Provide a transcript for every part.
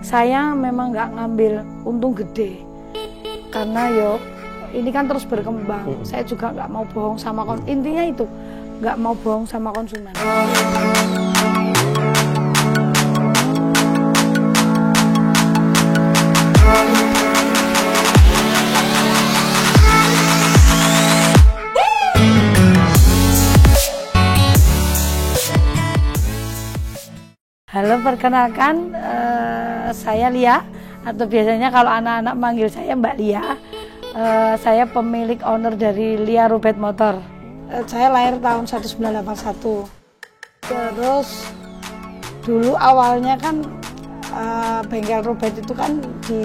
Saya memang nggak ngambil untung gede karena ini kan terus berkembang. Saya juga nggak mau bohong sama intinya itu nggak mau bohong sama konsumen. Halo, perkenalkan, saya Lia, atau biasanya kalau anak-anak manggil saya Mbak Lia. Saya pemilik owner dari Lia Robet Motor. Saya lahir tahun 1981. Terus dulu awalnya kan bengkel Robet itu kan di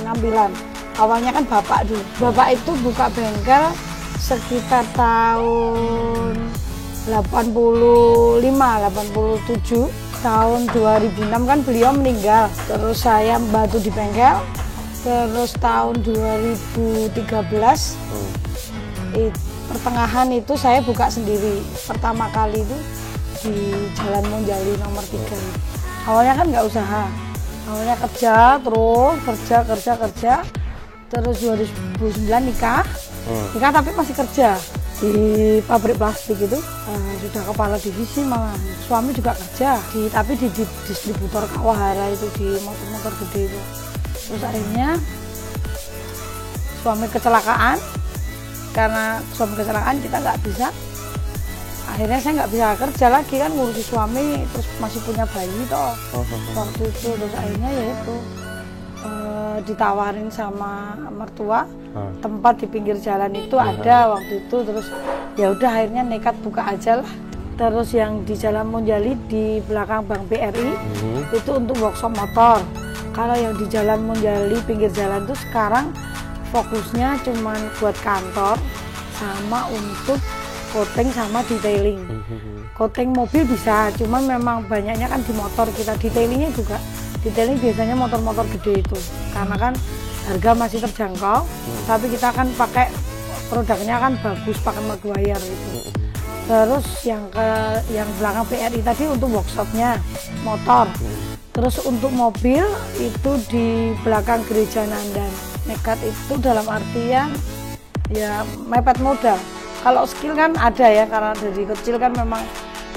Ngambilan. Awalnya kan bapak dulu. Bapak itu buka bengkel sekitar tahun 85, 87. Tahun 2006 kan beliau meninggal, terus saya bantu di bengkel. Terus tahun 2013 pertengahan itu saya buka sendiri. Pertama kali itu di Jalan Monjali nomor 3. Awalnya kan nggak usaha, awalnya kerja, terus kerja. Terus 2009 nikah tapi masih kerja di pabrik plastik itu. Sudah kepala divisi, malah suami juga kerja tapi di distributor Kawahara itu, di motor-motor gede itu. Terus akhirnya suami kecelakaan, karena suami kecelakaan kita nggak bisa, akhirnya saya nggak bisa kerja lagi kan, ngurusi suami, terus masih punya bayi toh waktu itu. Terus akhirnya ya itu ditawarin sama mertua tempat di pinggir jalan itu ada waktu itu. Terus ya udah akhirnya nekat buka aja lah. Terus yang di Jalan Monjali di belakang Bank BRI itu untuk workshop motor. Kalau yang di Jalan Monjali pinggir jalan itu sekarang fokusnya cuman buat kantor sama untuk coating sama detailing. Coating mobil bisa, cuman memang banyaknya kan di motor kita. Detailingnya juga, detailing biasanya motor-motor gede itu, karena kan harga masih terjangkau, tapi kita kan pakai produknya kan bagus, pakai Maguire itu. Terus yang belakang BRI tadi untuk workshopnya motor. Terus untuk mobil itu di belakang Gereja Nandan. Nekat itu dalam artian ya mepet modal. Kalau skill kan ada ya, karena dari kecil kan memang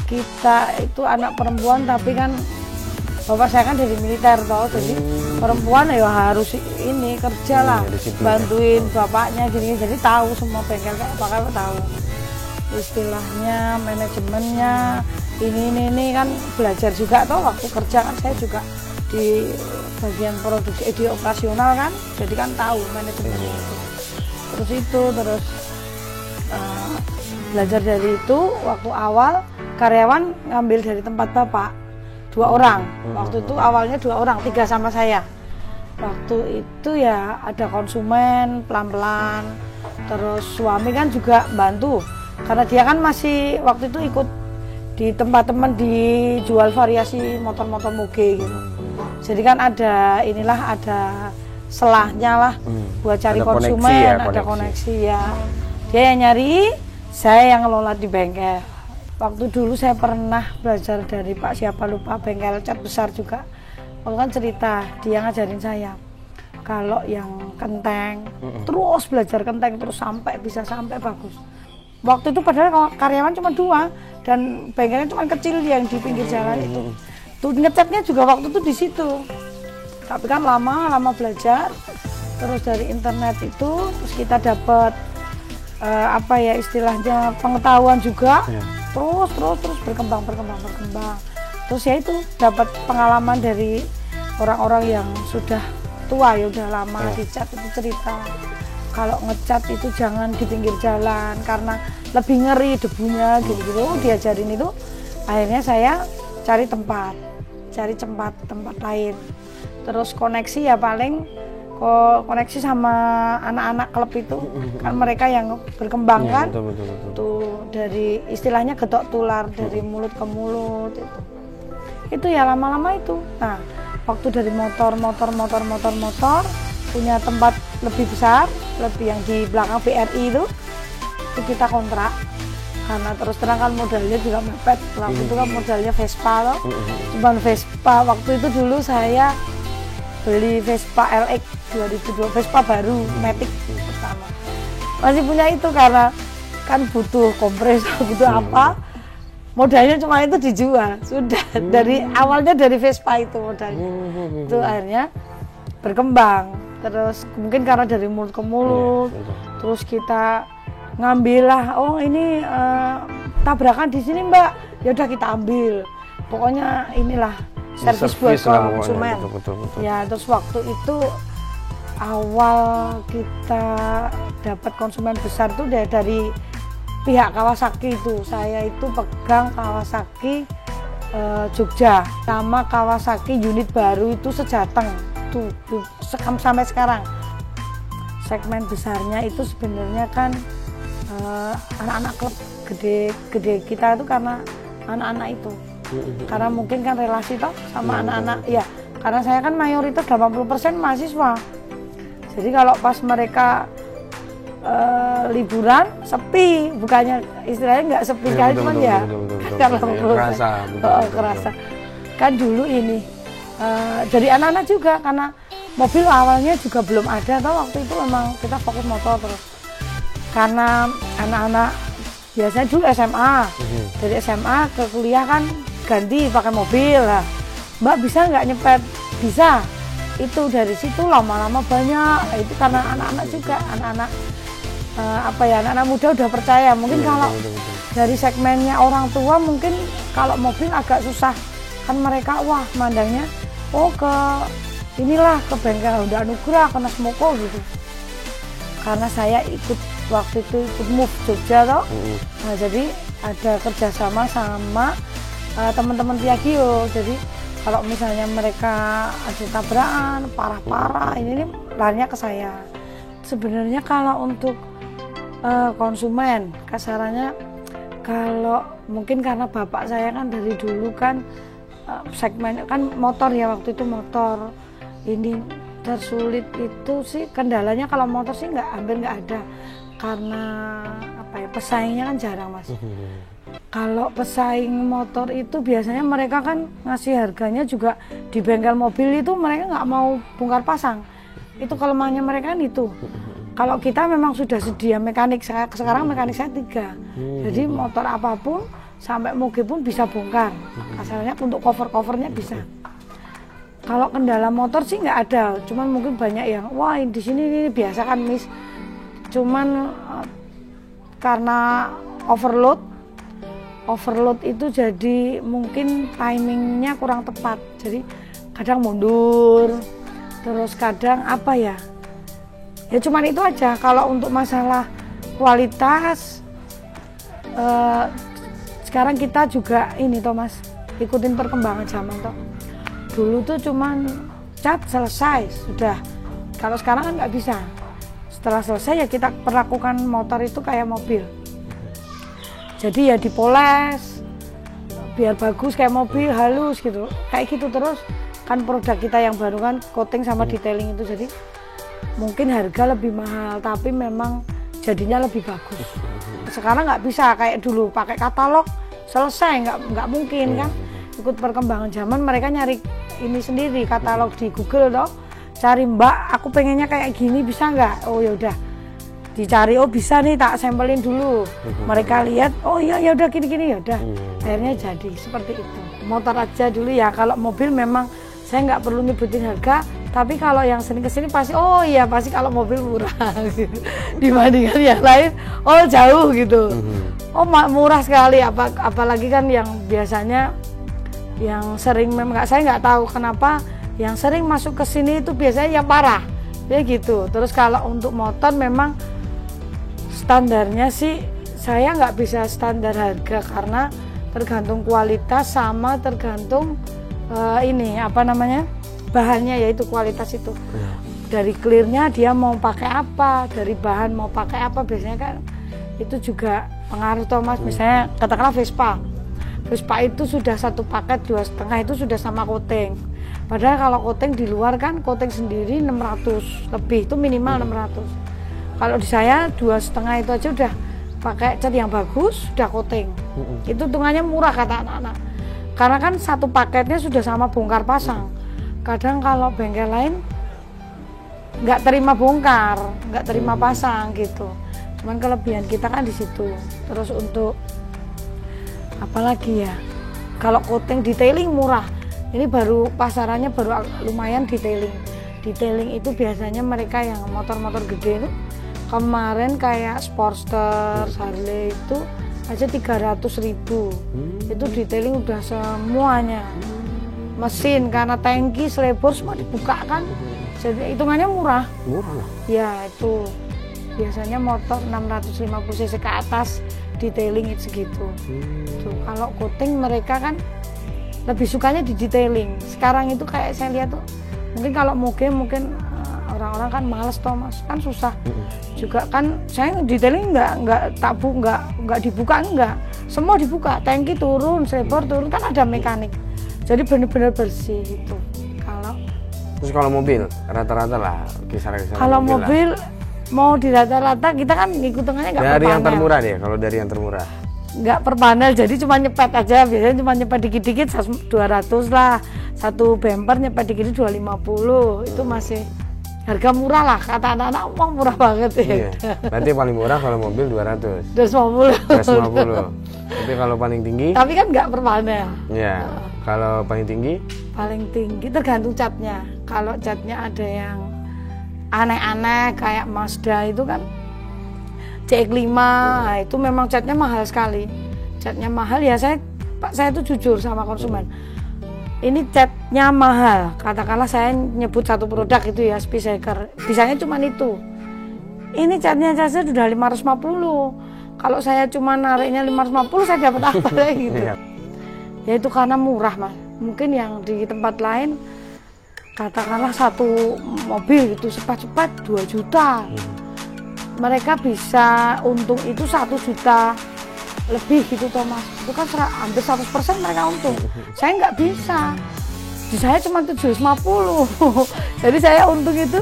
kita itu anak perempuan, tapi kan bapak saya kan dari militer toh, jadi perempuan ya harus ini kerja lah, bantuin bapaknya gini, jadi tahu semua bengkel kayak apa tahu. Istilahnya manajemennya ini kan belajar juga toh, waktu kerja kan saya juga di bagian produksi di operasional kan, jadi kan tahu manajemen itu. Terus belajar dari itu. Waktu awal karyawan ngambil dari tempat bapak 2 orang, waktu itu awalnya 2 orang, 3 sama saya. Waktu itu ya ada konsumen pelan-pelan, terus suami kan juga bantu, karena dia kan masih waktu itu ikut di tempat teman dijual variasi motor-motor moge gitu. Jadi kan ada selahnya lah buat cari konsumen, ada koneksi ya. Dia yang nyari, saya yang ngelola di bengkel. Waktu dulu saya pernah belajar dari Pak siapa lupa, bengkel cat besar juga. Waktu kan cerita, dia ngajarin saya kalau yang kenteng, terus belajar kenteng terus bisa sampai bagus. Waktu itu padahal karyawan cuma 2 dan bengkelnya cuma kecil yang di pinggir jalan itu. Tuh ngecatnya juga waktu itu di situ. Tapi kan lama belajar. Terus dari internet itu terus kita dapat istilahnya pengetahuan juga. Terus berkembang. Terus ya itu dapat pengalaman dari orang-orang yang sudah tua ya, udah lama dicat itu cerita. Kalau ngecat itu jangan di pinggir jalan karena lebih ngeri debunya gitu. Diajarin itu. Akhirnya saya cari tempat lain. Terus koneksi ya paling koneksi sama anak-anak klub itu kan mereka yang berkembang kan. Betul. Tuh dari istilahnya getok tular dari mulut ke mulut itu ya lama-lama itu. Nah, waktu dari motor punya tempat lebih besar, lebih yang di belakang BRI itu kita kontrak. Karena terus terang kan modalnya juga mepet. Waktu itu kan modalnya Vespa loh. Cuman Vespa waktu itu dulu saya beli Vespa LX 2002, Vespa baru Matic pertama. Masih punya itu karena kan butuh kompresor, butuh apa, modalnya cuma itu dijual. Sudah dari awalnya dari Vespa itu modalnya. Itu akhirnya berkembang. Terus mungkin karena dari mulut ke mulut, terus kita ngambil lah, oh ini tabrakan di sini Mbak, ya udah kita ambil. Pokoknya inilah servis buat konsumen. Betul. Ya, terus waktu itu awal kita dapat konsumen besar tuh dari pihak Kawasaki itu. Saya itu pegang Kawasaki Jogja sama Kawasaki unit baru itu Sejateng tuh sampai sekarang. Segmen besarnya itu sebenarnya kan anak-anak klub gede kita itu karena anak-anak itu. Karena mungkin kan relasi toh sama anak-anak ya, karena saya kan mayoritas 80% mahasiswa. Jadi kalau pas mereka liburan sepi, bukannya istilahnya nggak sepi kali, cuman ya kerasa. Kan dulu ini jadi anak-anak juga, karena mobil awalnya juga belum ada toh, waktu itu memang kita fokus motor terus. Karena anak-anak biasanya dulu SMA, dari SMA ke kuliah kan ganti pakai mobil lah. Mbak bisa nggak nyepet? Bisa. Itu dari situ lama-lama banyak. Itu karena anak-anak juga, anak-anak anak-anak muda udah percaya. Mungkin kalau dari segmennya orang tua mungkin kalau mobil agak susah. Kan mereka wah mandangnya ke inilah ke bengkel Honda Anugrah, ke Nasmoko gitu. Karena saya ikut waktu itu ikut move Jogja toh. Nah, jadi ada kerjasama sama teman-teman Piaggio. Jadi kalau misalnya mereka ada tabrakan parah-parah, ini larinya ke saya. Sebenarnya kalau untuk konsumen kasarannya, kalau mungkin karena bapak saya kan dari dulu kan segmen kan motor ya, waktu itu motor. Ini tersulit itu sih kendalanya kalau motor sih hampir nggak ada, karena pesaingnya kan jarang Mas. Kalau pesaing motor itu biasanya mereka kan ngasih harganya juga di bengkel mobil itu mereka nggak mau bongkar pasang. Itu kelemahannya mereka kan itu. Kalau kita memang sudah sedia mekanik, sekarang mekanik saya 3. Jadi motor apapun sampai moge pun bisa bongkar. Kasarnya untuk cover-covernya bisa. Kalau kendala motor sih nggak ada, cuman mungkin banyak yang wah di sini ini biasa kan Miss. Cuman karena overload itu jadi mungkin timingnya kurang tepat, jadi kadang mundur, terus kadang ya cuman itu aja. Kalau untuk masalah kualitas sekarang kita juga ini Thomas ikutin perkembangan zaman toh. Dulu tuh cuman cat selesai sudah, kalau sekarang kan nggak bisa. Setelah selesai ya kita perlakukan motor itu kayak mobil. Jadi ya dipoles biar bagus kayak mobil, halus gitu. Kayak gitu terus kan produk kita yang baru kan coating sama detailing itu, jadi mungkin harga lebih mahal tapi memang jadinya lebih bagus. Sekarang nggak bisa kayak dulu pakai katalog selesai, nggak mungkin kan. Ikut perkembangan zaman mereka nyari ini sendiri, katalog di Google toh, cari Mbak aku pengennya kayak gini bisa nggak, oh ya udah dicari, oh bisa nih tak sampelin dulu, mereka lihat oh iya ya udah gini ya udah, akhirnya jadi seperti itu. Motor aja dulu ya, kalau mobil memang saya nggak perlu nyebutin harga, tapi kalau yang sering kesini pasti oh iya pasti kalau mobil murah gitu. Dibandingkan yang lain oh jauh gitu, oh murah sekali, apalagi kan yang biasanya yang sering memang saya nggak tahu kenapa yang sering masuk ke sini itu biasanya yang parah ya gitu. Terus kalau untuk motor memang standarnya sih saya nggak bisa standar harga karena tergantung kualitas sama tergantung bahannya, yaitu kualitas itu. Dari clearnya dia mau pakai apa, dari bahan mau pakai apa, biasanya kan itu juga pengaruh toh Mas. Misalnya katakanlah Vespa itu sudah satu paket 2,5 itu sudah sama coating. Padahal kalau coating di luar kan coating sendiri 600 lebih, itu minimal 600. Kalau di saya 2,5 itu aja udah pakai cat yang bagus, udah coating. Itu hitungannya murah kata anak-anak. Karena kan satu paketnya sudah sama bongkar pasang. Kadang kalau bengkel lain nggak terima bongkar, nggak terima pasang gitu. Cuman kelebihan kita kan di situ. Terus untuk apalagi ya, kalau coating detailing murah. Ini baru pasarannya baru lumayan detailing. Detailing itu biasanya mereka yang motor-motor gede itu kemarin kayak Sportster, Harley itu aja 300.000. Itu detailing udah semuanya. Mesin karena tangki, selebor semua dibuka kan. Jadi hitungannya murah. Murah. Ya itu biasanya motor 650 cc ke atas detailing itu segitu. Tuh, kalau coating mereka kan lebih sukanya di detailing. Sekarang itu kayak saya lihat tuh mungkin kalau moge mungkin orang-orang kan males toh mas, kan susah. Juga kan saya detailing nggak dibuka enggak. Semua dibuka, tangki turun, selebor turun, kan ada mekanik. Jadi benar-benar bersih gitu. Terus kalau mobil rata-rata lah kisaran-kisaran. Kalau mobil mau di rata-rata kita kan hitungannya nggak per panel. Dari yang termurah deh, kalau dari yang termurah. Nggak per panel, jadi cuma nyepet aja. Biasanya cuma nyepet dikit-dikit 200 lah. Satu bumper nyepet dikit 250. Itu masih harga murah lah, kata anak-anak. Wah murah banget ya. Iya. Berarti paling murah kalau mobil 200. 250. Tapi kalau paling tinggi? Tapi kan nggak per panel. Iya. Kalau paling tinggi? Paling tinggi tergantung catnya. Kalau catnya ada yang aneh-aneh kayak Mazda itu kan CX-5, nah itu memang catnya mahal sekali. Catnya mahal ya saya itu jujur sama konsumen. Ini catnya mahal. Katakanlah saya nyebut satu produk itu ya, Speedseeker. Bisanya cuma itu. Ini catnya saja sudah 550. Kalau saya cuma nariknya 550 saya dapat apa gitu. Ya itu karena murah mas. Mungkin yang di tempat lain katakanlah satu mobil itu cepat-cepat 2 juta. Mereka bisa untung itu 1 juta lebih gitu toh mas. Itu kan hampir 100% mereka untung. Saya nggak bisa. Di saya cuma 750. Jadi saya untung itu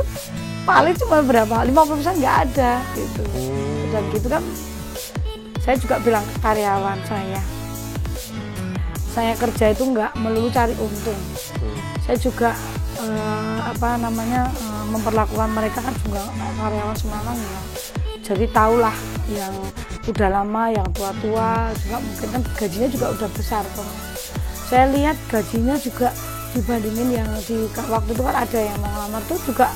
paling cuma berapa? 50% nggak ada gitu. Dan gitu kan saya juga bilang ke karyawan saya kerja itu nggak melulu cari untung. Saya juga memperlakukan mereka kan juga karyawan semangat ya. Jadi tahulah yang udah lama, yang tua-tua juga mungkin kan gajinya juga udah besar kok. Saya lihat gajinya juga dibandingin yang di waktu itu kan ada yang mau ngelamar tuh juga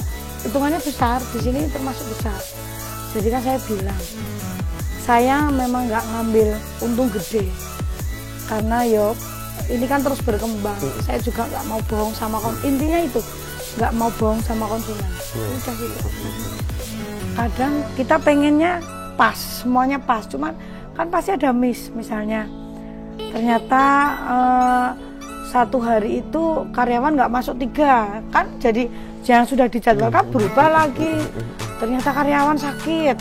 hitungannya besar, di sini termasuk besar. Jadi kan saya bilang, saya memang nggak ngambil untung gede karena ini kan terus berkembang. Saya juga nggak mau bohong sama intinya itu nggak mau bohong sama konsumen. Udah gitu. Kadang kita pengennya pas, semuanya pas, cuman kan pasti ada misalnya ternyata satu hari itu karyawan nggak masuk 3 kan, jadi yang sudah dijadwalkan berubah lagi. Ternyata karyawan sakit,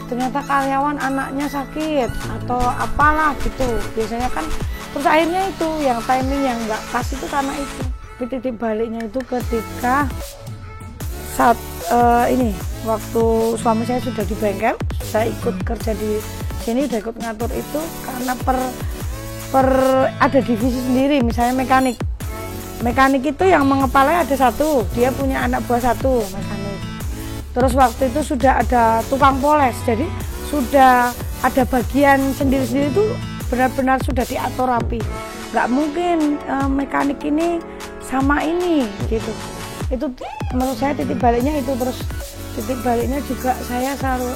ternyata karyawan anaknya sakit atau apalah gitu. Biasanya kan terus akhirnya itu yang timing yang nggak pas itu karena itu. Titik baliknya itu ketika saat waktu suami saya sudah di bengkel, saya ikut kerja di sini, udah ikut ngatur itu karena ada divisi sendiri. Misalnya mekanik itu yang mengepalai ada satu, dia punya anak buah satu mekanik. Terus waktu itu sudah ada tukang poles, jadi sudah ada bagian sendiri-sendiri itu benar-benar sudah diatur rapi. Nggak mungkin mekanik ini sama ini gitu. Itu menurut saya titik baliknya itu. Terus titik baliknya juga saya selalu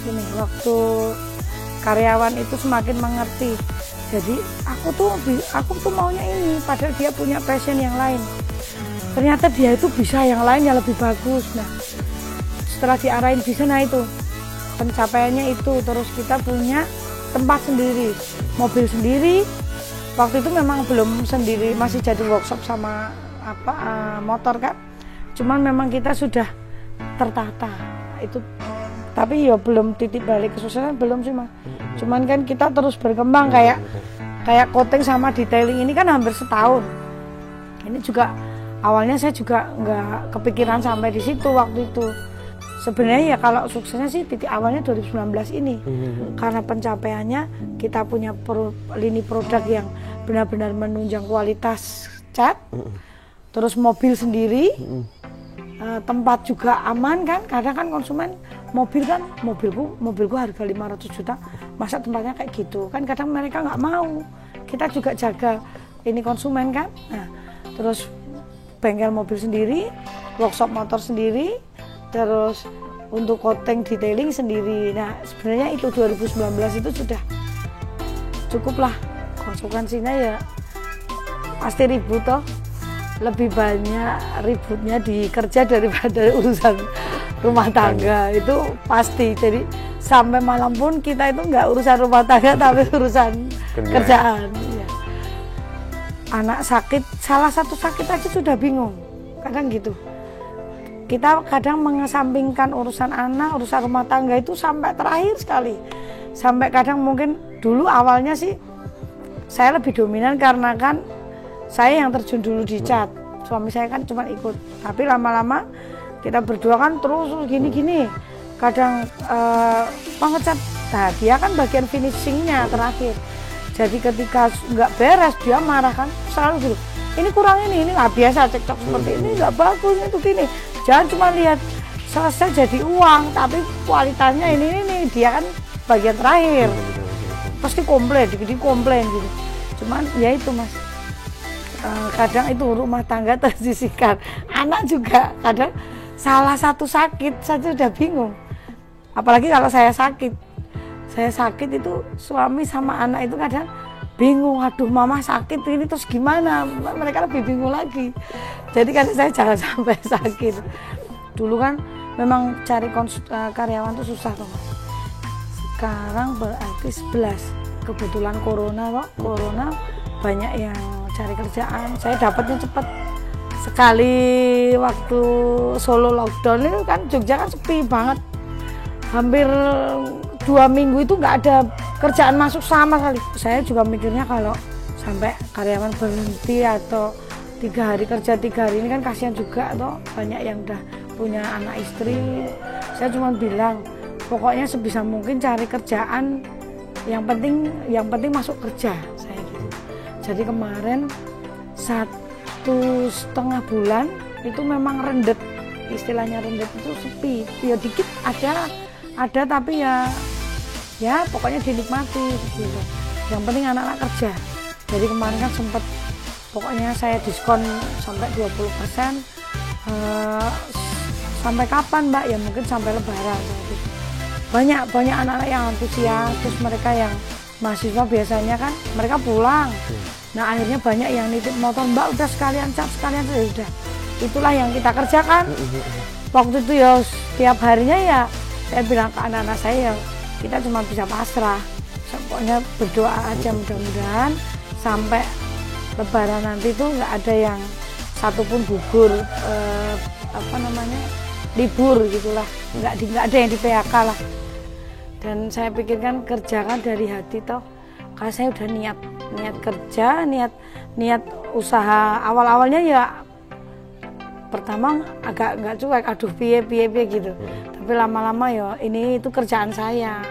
ini, waktu karyawan itu semakin mengerti. Jadi aku tuh maunya ini, padahal dia punya passion yang lain. Ternyata dia itu bisa yang lain yang lebih bagus. Nah, setelah diarahin bisa, nah itu pencapaiannya itu. Terus kita punya tempat sendiri, mobil sendiri. Waktu itu memang belum sendiri, masih jadi workshop sama motor kan. Cuman memang kita sudah tertata itu, tapi ya belum titik balik kesuksesan belum sih mas. Cuman kan kita terus berkembang kayak coating sama detailing ini kan hampir setahun. Ini juga awalnya saya juga nggak kepikiran sampai di situ waktu itu. Sebenarnya ya kalau suksesnya sih titik awalnya 2019 ini, karena pencapaiannya kita punya lini produk yang benar-benar menunjang kualitas cat, terus mobil sendiri, tempat juga aman kan. Kadang kan konsumen mobilku harga 500 juta, masa tempatnya kayak gitu kan, kadang mereka nggak mau. Kita juga jaga ini konsumen kan. Nah, terus bengkel mobil sendiri, workshop motor sendiri, terus untuk coating detailing sendiri. Nah, sebenarnya itu 2019 itu sudah cukup lah. Konsekuensinya ya pasti ribut toh, lebih banyak ributnya di kerja daripada urusan rumah tangga, itu pasti. Jadi sampai malam pun kita itu nggak urusan rumah tangga tapi urusan kerjaan. Ya. Anak sakit, salah satu sakit aja sudah bingung, kadang gitu. Kita kadang mengesampingkan urusan anak, urusan rumah tangga itu sampai terakhir sekali. Sampai kadang mungkin dulu awalnya sih saya lebih dominan karena kan saya yang terjun dulu di cat. Suami saya kan cuma ikut, tapi lama-lama kita berdua kan terus gini-gini. Kadang pengecat, nah dia kan bagian finishingnya terakhir. Jadi ketika nggak beres dia marah kan, selalu gitu. Ini kurang ini biasa cekcok seperti ini nggak bagus itu gini. Jangan cuma lihat selesai jadi uang, tapi kualitasnya ini dia kan bagian terakhir. Pasti komplain gitu. Cuman ya itu Mas. Kadang itu rumah tangga tersisihkan, anak juga kadang salah satu sakit saja udah bingung, apalagi kalau saya sakit itu suami sama anak itu kadang bingung, aduh mama sakit ini terus gimana, mereka lebih bingung lagi. Jadi kan saya jangan sampai sakit. Dulu kan memang cari karyawan tuh susah tuh Mas. Sekarang berarti 11, kebetulan corona banyak yang cari kerjaan. Saya dapatnya cepat sekali. Waktu Solo lockdown itu kan Jogja kan sepi banget, hampir 2 minggu itu nggak ada kerjaan masuk sama sekali. Saya juga mikirnya kalau sampai karyawan berhenti atau 3 hari kerja 3 hari ini kan kasihan juga toh, banyak yang udah punya anak istri. Saya cuma bilang pokoknya sebisa mungkin cari kerjaan, yang penting masuk kerja, saya gitu. Jadi kemarin 1,5 bulan itu memang rendet, istilahnya rendet itu sepi. Ya dikit ada tapi ya pokoknya dinikmati gitu. Yang penting anak-anak kerja. Jadi kemarin kan sempat, pokoknya saya diskon sampai 20%. Sampai kapan Mbak? Ya mungkin sampai Lebaran. Banyak anak-anak yang antusias, terus mereka yang mahasiswa biasanya kan mereka pulang. Nah akhirnya banyak yang nitip motor, Mbak udah sekalian cat sekalian ya udah. Itulah yang kita kerjakan. Waktu itu ya setiap harinya ya saya bilang ke anak-anak saya ya, kita cuma bisa pasrah. Pokoknya berdoa aja mudah-mudahan sampai Lebaran nanti tuh nggak ada yang satupun gugur, libur gitulah, nggak ada yang di PHK lah. Dan saya pikirkan kerjakan dari hati toh, karena saya udah niat kerja, niat usaha. Awalnya ya pertama agak nggak cuek, aduh piye gitu. Tapi lama-lama ya itu kerjaan saya.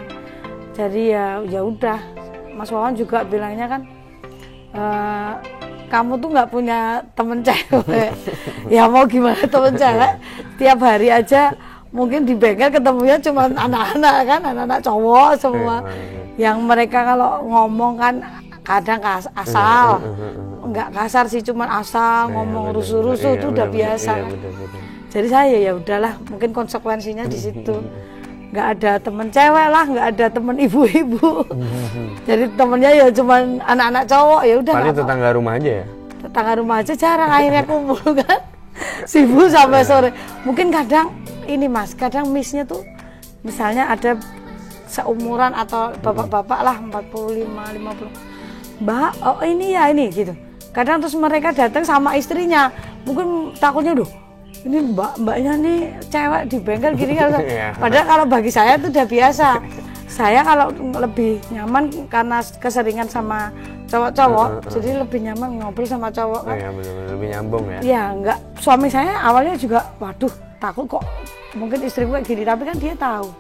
Jadi ya udah. Mas Wawan juga bilangnya kan, kamu tuh nggak punya temen cewek. Ya mau gimana temen cewek? Tiap hari aja mungkin di bengkel ketemunya cuma anak-anak kan, anak-anak cowok semua. Yang mereka kalau ngomong kan kadang asal, nggak kasar sih, cuma asal ngomong rusuh-rusuh itu udah biasa. Jadi saya ya udahlah, mungkin konsekuensinya di situ. Nggak ada temen cewek lah, nggak ada temen ibu-ibu. Jadi temennya ya cuma anak-anak cowok, ya udah. Paling tetangga rumah aja ya? Tetangga rumah aja jarang akhirnya kumpul kan. Sibuk sampai sore. Mungkin kadang ini Mas, kadang missnya tuh misalnya ada seumuran atau bapak-bapak lah 45, 50. Mbak, oh ini gitu. Kadang terus mereka datang sama istrinya. Mungkin takutnya ini mbaknya nih cewek di bengkel gini kan. Padahal kalau bagi saya itu udah biasa. Saya kalau lebih nyaman karena keseringan sama cowok-cowok, jadi lebih nyaman ngobrol sama cowok kan. Iya benar-benar lebih nyambung ya. Iya, enggak. Suami saya awalnya juga, waduh takut kok mungkin istri gue gini, tapi kan dia tahu.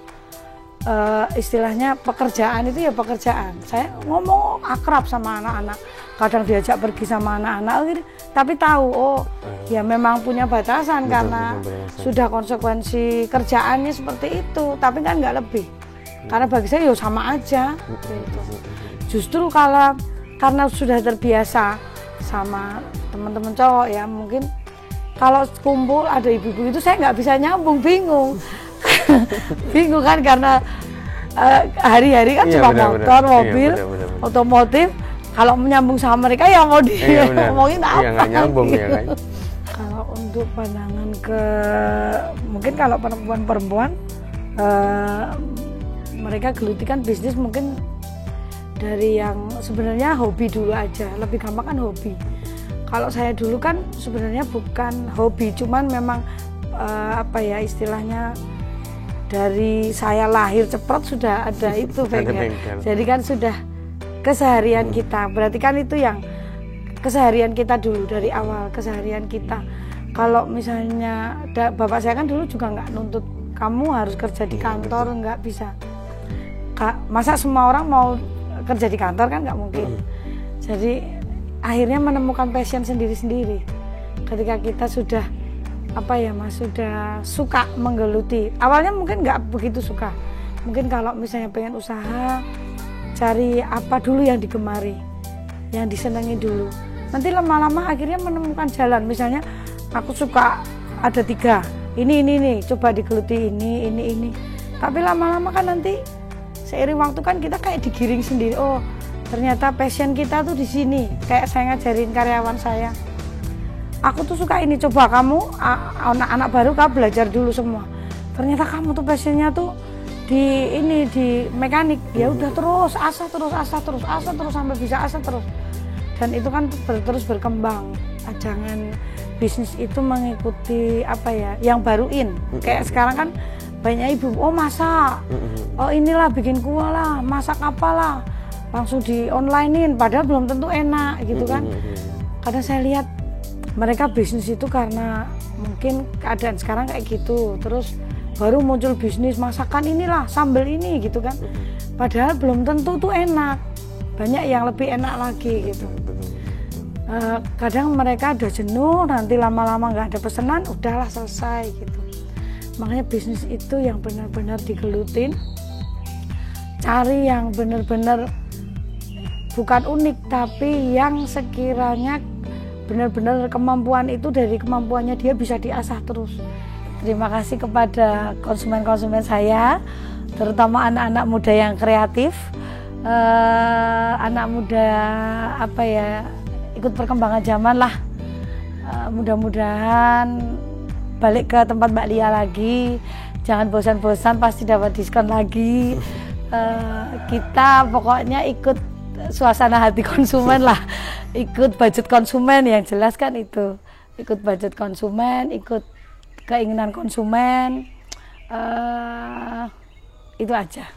Istilahnya pekerjaan itu ya pekerjaan. Saya ngomong akrab sama anak-anak, kadang diajak pergi sama anak-anak, tapi tahu oh ya memang punya batasan Betul, karena batasan. sudah konsekuensi kerjaannya seperti itu, tapi kan nggak lebih. Karena bagi saya ya sama aja. Gitu. Justru karena sudah terbiasa sama teman-teman cowok ya, mungkin kalau kumpul ada ibu-ibu itu saya nggak bisa nyambung, bingung. Bingung kan karena hari-hari kan cuma motor, mobil, otomotif. Kalau menyambung sama mereka ya mau ngomongin apa? Iya, nggak nyambung ya kan. Kalau untuk pandangan mungkin kalau perempuan mereka geluti kan bisnis mungkin dari yang sebenarnya hobi dulu aja, lebih gampang kan hobi. Kalau saya dulu kan sebenarnya bukan hobi, cuman memang istilahnya dari saya lahir ceprot sudah ada itu bengkel. Jadi kan sudah keseharian kita, berarti kan itu yang keseharian kita dulu dari awal, keseharian kita. Kalau misalnya bapak saya kan dulu juga nggak nuntut kamu harus kerja di kantor, nggak bisa. Masa semua orang mau kerja di kantor kan nggak mungkin. Jadi akhirnya menemukan passion sendiri-sendiri. Ketika kita sudah sudah suka menggeluti. Awalnya mungkin nggak begitu suka. Mungkin kalau misalnya pengen usaha, cari apa dulu yang digemari, yang disenangi dulu. Nanti lama-lama akhirnya menemukan jalan. Misalnya aku suka ada 3, ini coba digeluti ini. Tapi lama-lama kan nanti seiring waktu kan kita kayak digiring sendiri. Oh ternyata passion kita tuh di sini. Kayak saya ngajarin karyawan saya. Aku tuh suka ini, coba kamu anak-anak baru kamu belajar dulu semua. Ternyata kamu tuh passionnya tuh di mekanik. Ya udah terus asah terus sampai bisa asah terus. Dan itu kan terus berkembang. Jangan bisnis itu mengikuti yang baru in. Kayak sekarang kan banyak ibu, oh masak, oh inilah bikin kue lah, masak apalah, langsung di onlinein. Padahal belum tentu enak gitu kan. Kadang saya lihat mereka bisnis itu karena mungkin keadaan sekarang kayak gitu. Terus baru muncul bisnis masakan inilah, sambal ini gitu kan. Padahal belum tentu tuh enak. Banyak yang lebih enak lagi gitu. Kadang mereka udah jenuh, nanti lama-lama nggak ada pesanan, udahlah selesai gitu. Makanya bisnis itu yang benar-benar digelutin. Cari yang benar-benar bukan unik, tapi yang sekiranya benar-benar kemampuan itu dari kemampuannya dia bisa diasah terus. Terima kasih kepada konsumen-konsumen saya, terutama anak-anak muda yang kreatif, anak muda ikut perkembangan zaman lah. Mudah-mudahan balik ke tempat Mbak Lia lagi, jangan bosan-bosan, pasti dapat diskon lagi. Kita pokoknya ikut suasana hati konsumen lah, ikut budget konsumen, yang jelas kan itu, ikut budget konsumen, ikut keinginan konsumen, itu aja.